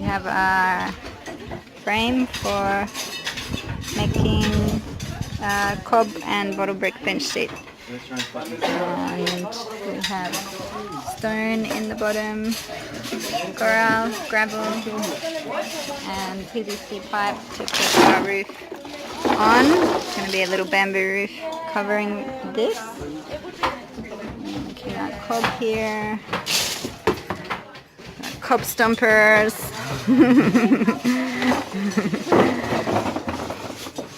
We have our frame for making Cob and Ecobrick Bench Seat. And we have stone in the bottom, coral, gravel, and PVC pipe to keep our roof on. It's going to be a little bamboo roof covering this. Okay, got cob here. Got cob stumpers.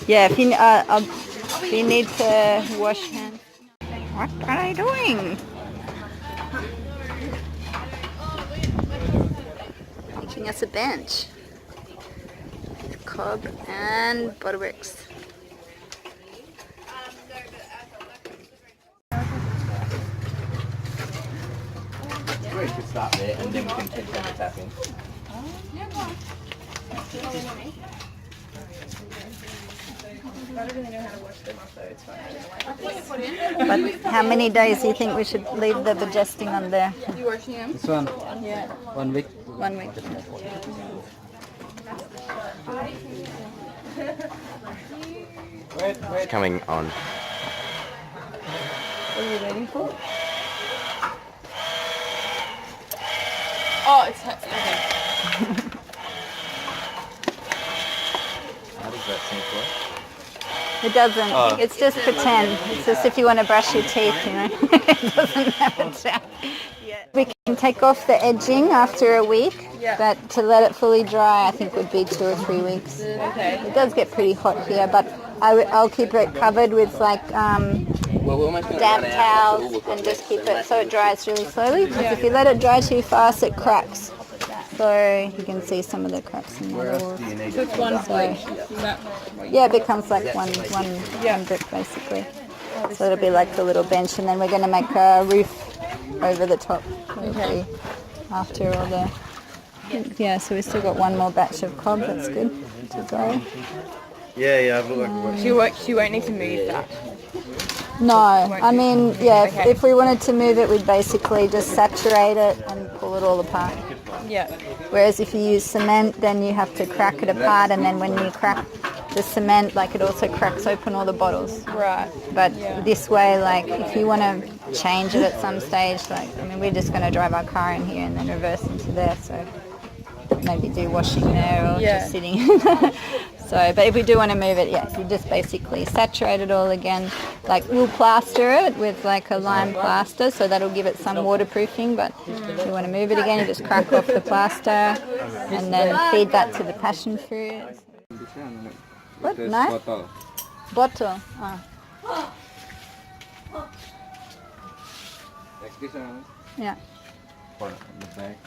Yeah, if you need to wash hands. What are they doing? Making us a bench. Cob and butter bricks. We should start there and then we can take the tapping. I don't really know how to wash them off though, it's fine. But how many days do you think we should leave the digesting on there? You washing them? This one? Yeah. 1 week? 1 week. It's coming on. What are you waiting for? Oh, it's okay. How does that seem for? It doesn't. Oh. It's just pretend. It's just if you want to brush your teeth, you know. It doesn't have a sound. We can take off the edging after a week, but to let it fully dry I think would be 2 or 3 weeks. Okay. It does get pretty hot here, but I'll keep it covered with like damp towels and just keep it so it dries really slowly, because if you let it dry too fast it cracks. So you can see some of the cracks in the walls. So it's one plate. Yeah, it becomes like one brick basically. So it'll be like the little bench, and then we're going to make a roof over the top. Okay. After all the... Yeah, so we've still got one more batch of cob, that's good to go. Yeah, I've looked She won't need to move that. No, I mean, yeah, if we wanted to move it, we'd basically just saturate it and pull it all apart. Yeah. Whereas if you use cement, then you have to crack it apart, and then when you crack the cement, like it also cracks open all the bottles. Right. But this way, like if you want to change it at some stage, like, I mean, we're just going to drive our car in here and then reverse into there, so maybe do washing there or just sitting. So, but if we do want to move it, you just basically saturate it all again. Like we'll plaster it with like a lime plaster, so that'll give it some waterproofing, but if you want to move it again, you just crack off the plaster and then feed that to the passion fruit. What? No? Bottle. Oh. like this one. Yeah. For the back.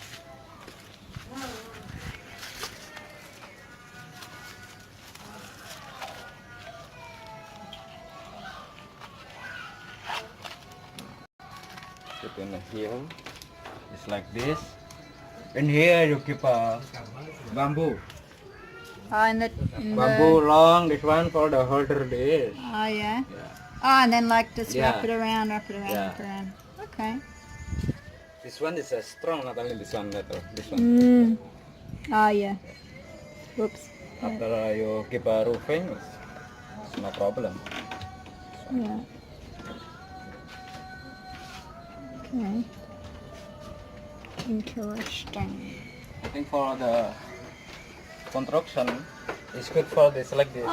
Put in here. It's like this. In here you keep a bamboo. Oh, in the Bamboo long, this one for the holder this. Oh yeah. Oh, and then like just wrap it around, wrap Yeah. around. Okay. This one is strong, not only this one better. This one. Oh yeah. Whoops. After you keep a roofing, it's no problem. Yeah. Okay. Interesting. I think for the construction, it's good for this like this.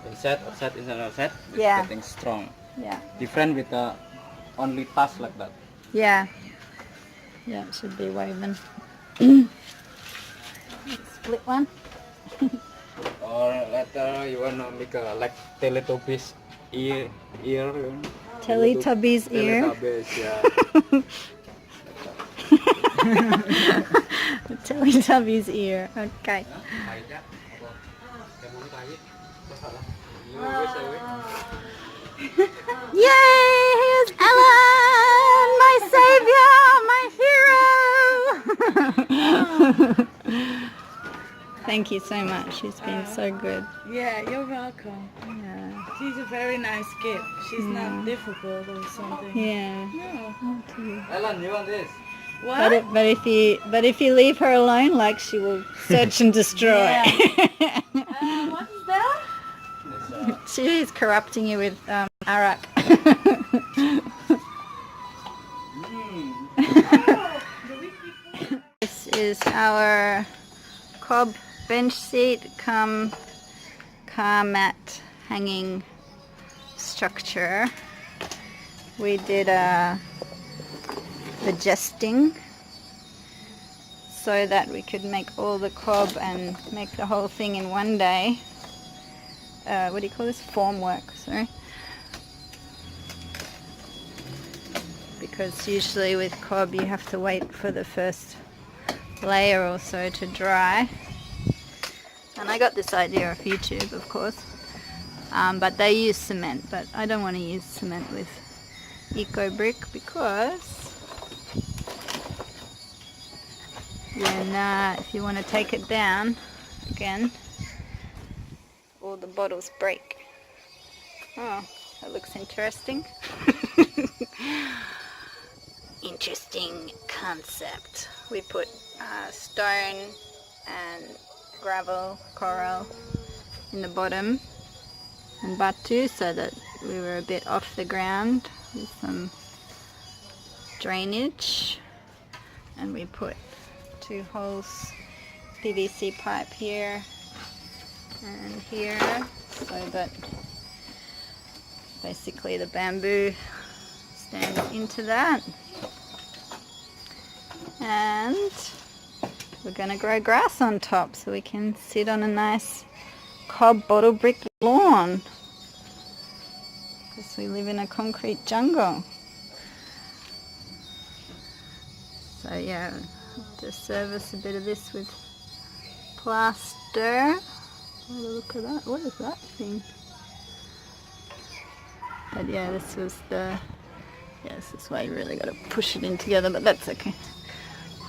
Inside, outside, inside, outside. It's Yeah. getting strong. Yeah. Different with the only pass like that. Yeah. Yeah, it should be woven. Split one. Or later you wanna make a like Teletubbies ear. Teletubbies ear. Teletubbies, yeah. Teletubbies ear. Okay. Yay! Here's Ellen, my savior, my hero. Thank you so much. She's been so good. Yeah, you're welcome. Yeah. She's a very nice kid. She's not difficult or something. Yeah. No. Okay. Ellen, you want this? What? But if you leave her alone, like, she will search and destroy. What is that? She is corrupting you with arak. This is our Cob bench seat come car mat hanging structure. We did adjusting so that we could make all the cob and make the whole thing in one day. What do you call this? Formwork, sorry. Because usually with cob you have to wait for the first layer or so to dry. And I got this idea off YouTube, of course. But they use cement, but I don't want to use cement with Ecobrick because if you want to take it down again, all the bottles break. Oh, that looks interesting. Interesting concept. We put stone and gravel, coral in the bottom and batu so that we were a bit off the ground with some drainage, and we put 2 holes PVC pipe here and here so that basically the bamboo stands into that, and we're going to grow grass on top so we can sit on a nice cob bottle brick lawn because we live in a concrete jungle. So yeah, just service a bit of this with plaster. Oh, look at that. What is that thing? But yeah, this was this is why you really got to push it in together, but that's okay.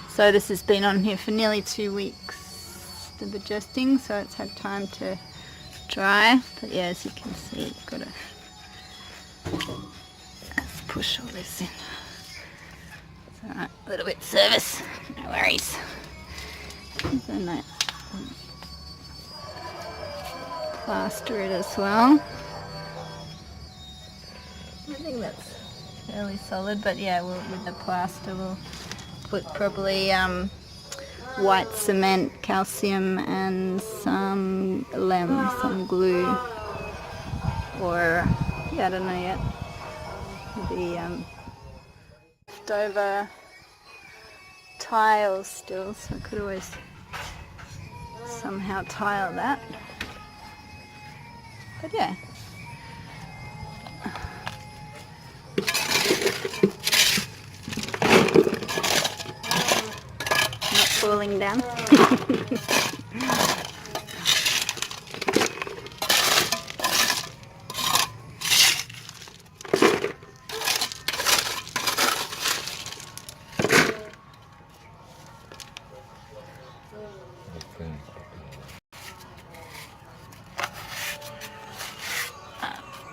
So this has been on here for nearly 2 weeks, the adjusting, so it's had time to dry. But yeah, as you can see, you've got to push all this in. It's alright, a little bit of service, no worries. So nice. Plaster it as well. I think that's fairly solid, but yeah, with the plaster we'll put probably white cement, calcium and some some glue, or yeah, I don't know yet. The leftover tiles still, so I could always somehow tile that. But yeah. Not falling down.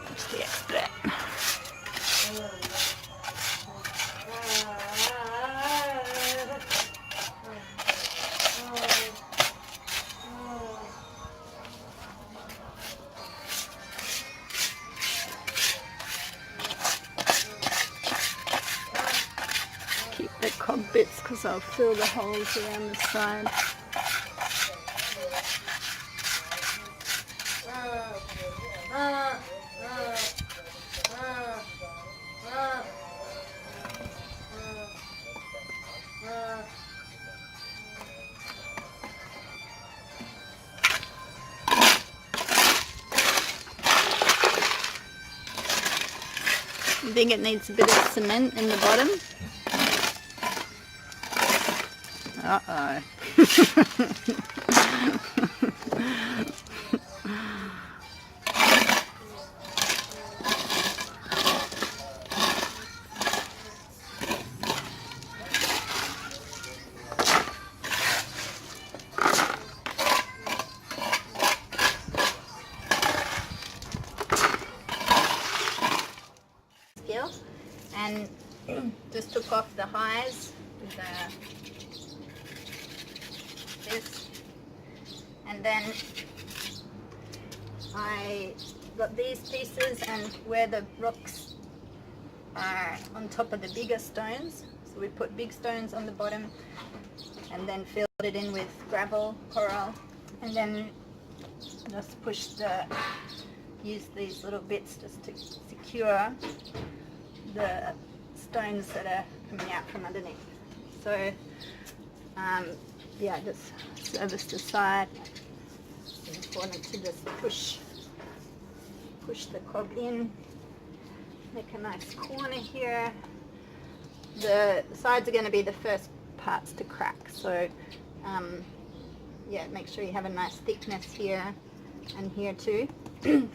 That's the extra. Keep the cob bits because I'll fill the holes around the side. You think it needs a bit of cement in the bottom? Uh-oh. And just took off the highs with And then I got these pieces, and where the rocks are on top of the bigger stones, so we put big stones on the bottom and then filled it in with gravel, coral, and then just use these little bits just to secure the stones that are coming out from underneath. So yeah, just service the side. It's important to just push the cob in, make a nice corner here. The sides are going to be the first parts to crack, so yeah, make sure you have a nice thickness here and here too.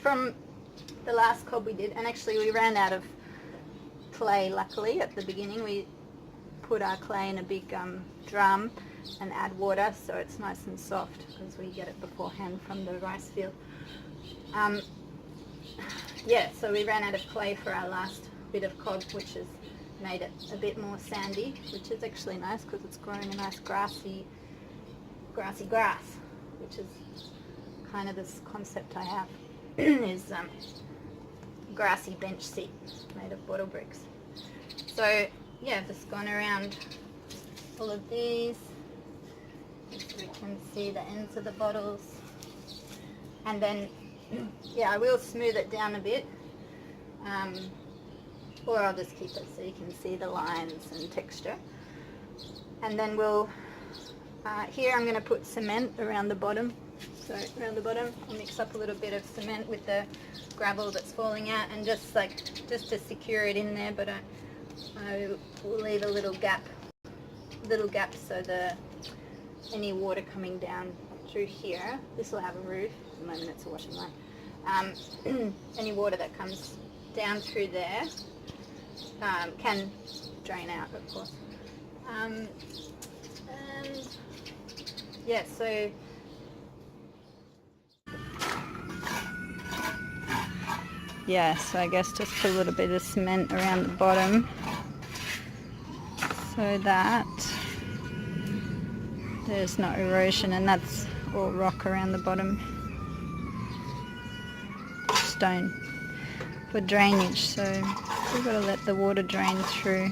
From the last cob we did, and actually we ran out of clay luckily at the beginning. We put our clay in a big drum and add water so it's nice and soft, because we get it beforehand from the rice field. Yeah, so we ran out of clay for our last bit of cob, which has made it a bit more sandy, which is actually nice because it's growing a nice grassy grass, which is kind of this concept I have is grassy bench seat made of bottle bricks. So yeah, I've just gone around all of these, so we can see the ends of the bottles, and then yeah, I will smooth it down a bit, or I'll just keep it so you can see the lines and texture. And then we'll here I'm going to put cement around the bottom. So around the bottom I'll mix up a little bit of cement with the gravel that's falling out, and just to secure it in there, but I will leave a little gap so any water coming down through here, this will have a roof, at the moment it's a washing line, any water that comes down through there can drain out, of course. And yeah, so yeah, so I guess just put a little bit of cement around the bottom so that there's no erosion, and that's all rock around the bottom, stone for drainage. So we've got to let the water drain through.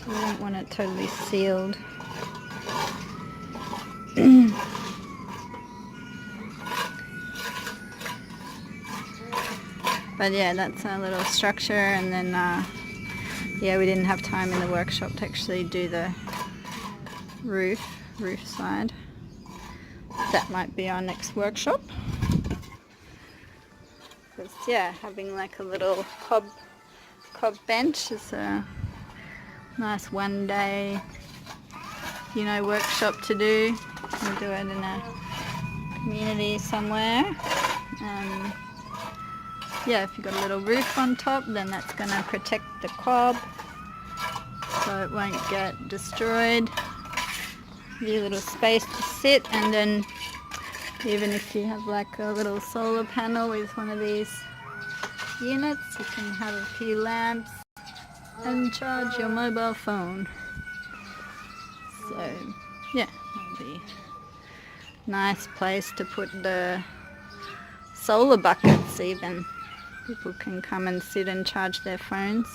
We don't want it totally sealed. But yeah, that's our little structure, and then yeah, we didn't have time in the workshop to actually do the roof side. That might be our next workshop. Because yeah, having like a little cob bench is a nice one day, workshop to do. We'll do it in a community somewhere. Yeah, if you've got a little roof on top, then that's going to protect the cob so it won't get destroyed. Give you a little space to sit, and then even if you have like a little solar panel with one of these units, you can have a few lamps and charge your mobile phone. So yeah, that'll be a nice place to put the solar buckets even. People can come and sit and charge their phones.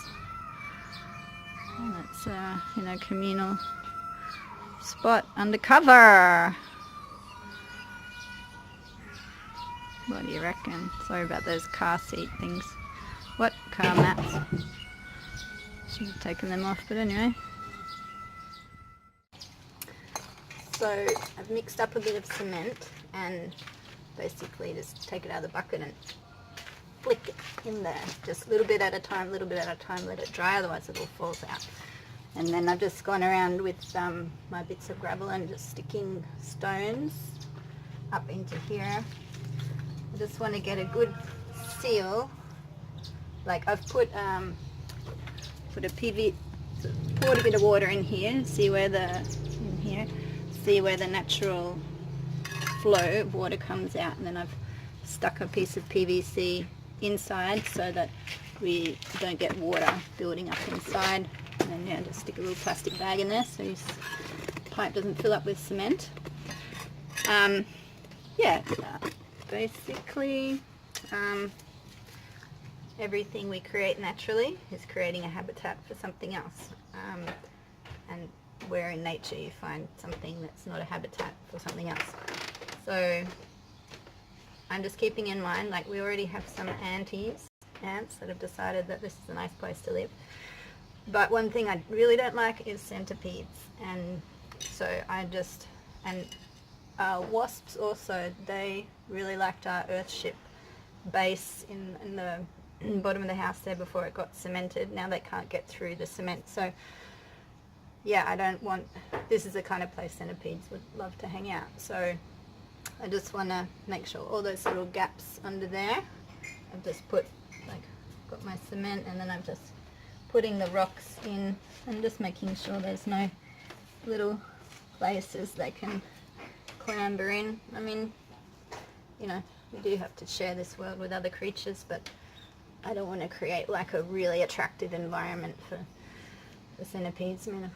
And it's a communal spot undercover. What do you reckon? Sorry about those car seat things. What? Car mats. Should have taken them off, but anyway. So I've mixed up a bit of cement and basically just take it out of the bucket and flick it in there, just a little bit at a time, let it dry, otherwise it all falls out. And then I've just gone around with my bits of gravel and just sticking stones up into here. I just want to get a good seal. Like I've put a PV, poured a bit of water in here, see where the natural flow of water comes out, and then I've stuck a piece of PVC inside so that we don't get water building up inside. And then yeah, just stick a little plastic bag in there so your pipe doesn't fill up with cement. Yeah, basically everything we create naturally is creating a habitat for something else. And where in nature you find something that's not a habitat for something else. So I'm just keeping in mind, like, we already have some ants that have decided that this is a nice place to live. But one thing I really don't like is centipedes, and so wasps also, they really liked our earthship base in the bottom of the house there before it got cemented. Now they can't get through the cement. So yeah, I don't want, this is the kind of place centipedes would love to hang out. So I just want to make sure all those little gaps under there, I've just put, like, got my cement, and then I'm just putting the rocks in and just making sure there's no little places they can clamber in. I mean, you know, we do have to share this world with other creatures, but I don't want to create like a really attractive environment for the centipedes. I mean, there's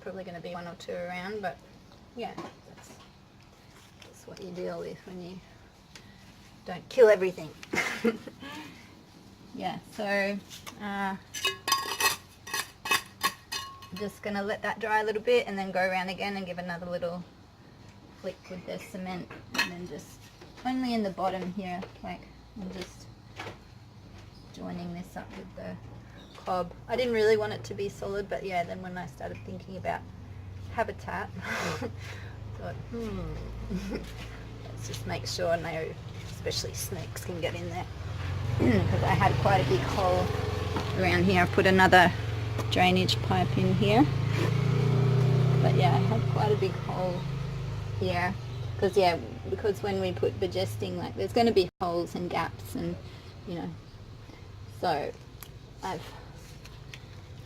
probably going to be one or two around, but yeah, that's what you deal with when you don't kill everything. Yeah, so just going to let that dry a little bit and then go around again and give another little flick with the cement, and then just only in the bottom here, like, I'm just joining this up with the cob. I didn't really want it to be solid, but yeah, then when I started thinking about habitat, I thought, let's just make sure no, especially snakes, can get in there. Because I had quite a big hole around here. I put another drainage pipe in here, but yeah, I had quite a big hole here because when we put digesting, like, there's going to be holes and gaps, and you know, so I've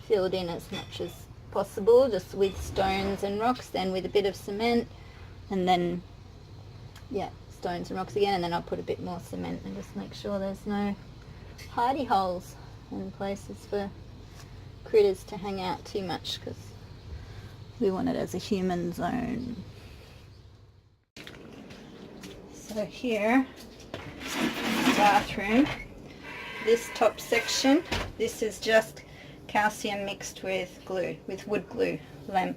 filled in as much as possible, just with stones and rocks, then with a bit of cement, and then yeah, stones and rocks again, and then I'll put a bit more cement and just make sure there's no hidey holes and places for critters to hang out too much, because we want it as a human zone. So here, bathroom, this top section, this is just calcium mixed with glue, with wood glue, lem.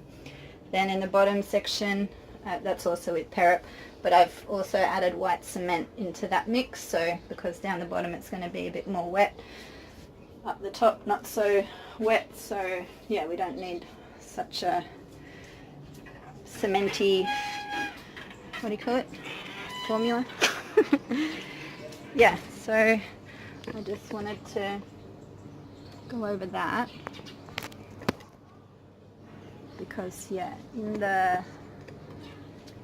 Then in the bottom section, that's also with perip, but I've also added white cement into that mix, so because down the bottom it's going to be a bit more wet, up the top not so wet, so yeah, we don't need such a cementy, what do you call it, formula. Yeah, so I just wanted to go over that because yeah, in the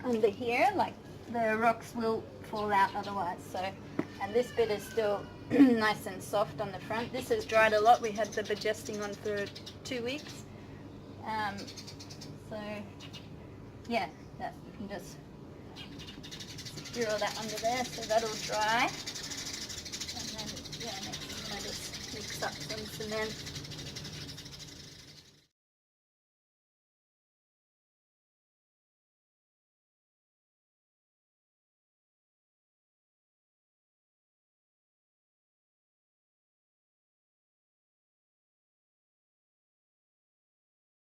under here, like, the rocks will fall out otherwise. So, and this bit is still nice and soft on the front. This has dried a lot. We had the digesting on for 2 weeks. So yeah, that you can just secure all that under there, so that'll dry. And then yeah, next thing I just mix up some cement